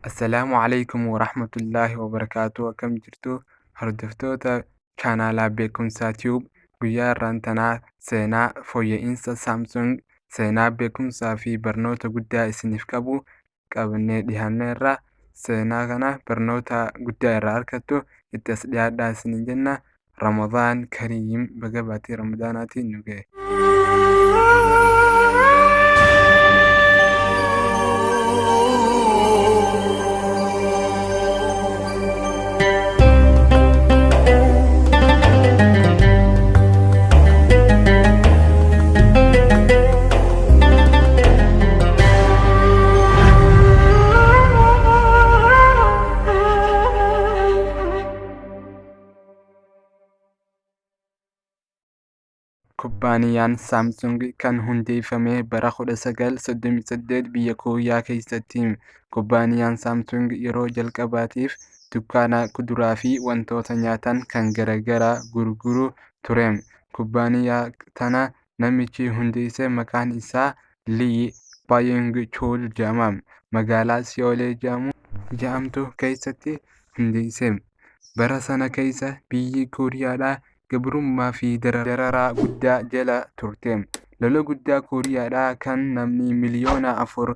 Assalaamu calaykum waraxmatullaahi wabarakaatuh. Akkam jirtu hordoftoota chaanaalaa beekumsaa Tube. Guyyaa irraantanaa seenaa fooyya'insa Samsung, seenaa beekumsaa fi barnoota guddaa isiniif qabu qabannee dhiyaanneerra. Seenaa kana barnoota guddaa irraa argattu itti as dhiyaadhaa isiniin jenna. Ramadaan Kariim, baga baatii Ramadaanaatiin nu ga'e. Kubbaaniyaan Samsung kan hundeeffame bara 1938 biyya Kooriyaa keessatti. Kubbaaniyaan Samsung yeroo jalqabaatiif dukkaana kuduraa fi wantoota nyaatan kan garaagaraa gurguru ture. Kubbaaniyaa tana namichi hundeesse maqaan isaa Lee Byung-chul jedhama. Magaalaa Seoul jedhamtu keessatti hundeesse. Bara sana keessa biyyi Kooriyaadhaa gabrummaa fi dararaa guddaa jala turte. Lola guddaa Kooriyaadhaa kan namni miliyoona 4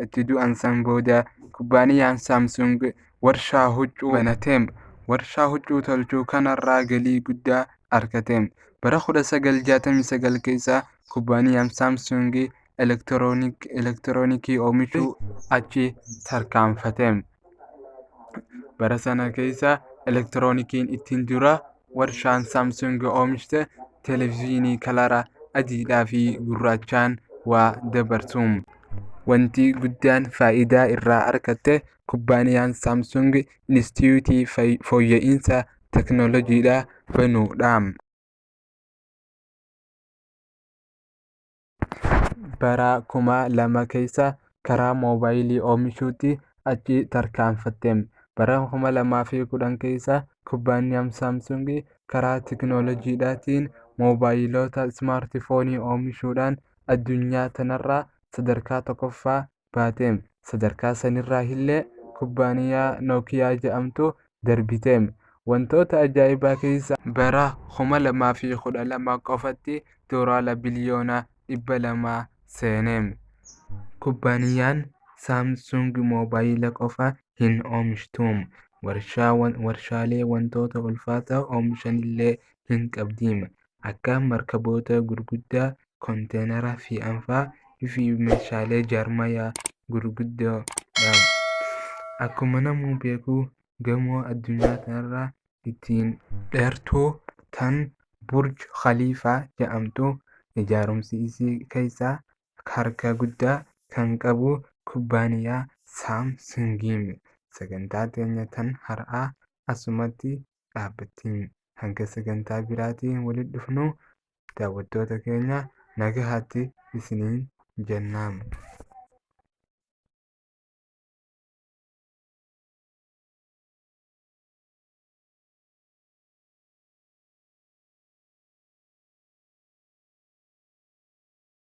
itti du'an san booda kubbaaniyaan Samsung warshaa huccuu banate. Warshaa huccuu tolchuu kanarraa galii guddaa argate. Bara 1969 keessa kubbaaniyaan Samsung elektiroonikii oomishuu achi tarkaanfate. Bara sana keessa elektiroonikiin ittiin dura warshaan Samsung oomishte televezyiinii kalara adiidhaa fi gurraachaan waa dabarsu. Wanti guddaan faayidaa irraa argatte kubbaaniyaan Samsung Inistituutii fooyya'insa teknooloojiidhaa banuudha. Bara 2000 keessa karaa moobaayilii oomishuutti achi tarkaanfatte. Bara 2010 keessa kubbaaniyaan Samsung karaa teknooloojiidhaatiin moobaayilota ismaartifoonii oomishuudhaan addunyaa tanarraa sadarkaa tokkoffaa baate. Sadarkaa sanirraa illee kubbaaniyaa Nookiyaa jedhamtu darbite. Wantoota ajaa'ibaa keessa bara 2012 qofatti doolaara biliyoona 200 seene. Kubbaaniyaan Samsung moobaayila qofa hin oomishtu. Warshaalee wantoota ulfaataa oomishanillee hin qabdi. Akka markaboota gurguddaa, konteenara fe'an fi meeshaalee jaarmayaa gurguddoodha. Akkuma namuu beeku gamoo addunyaa kanarraa ittiin dheertuu tan Burj Khalifa jedhamtu ijaarumsi isii keessaa harka guddaa kan qabu kubbaaniyaa Samsung. Sagantaa teenya tan har'aa asumatti dhaabbatti. Hanga sagantaa biraatiin walitti dhufnu daawwattoota keenya nagaatti isiniin jenna.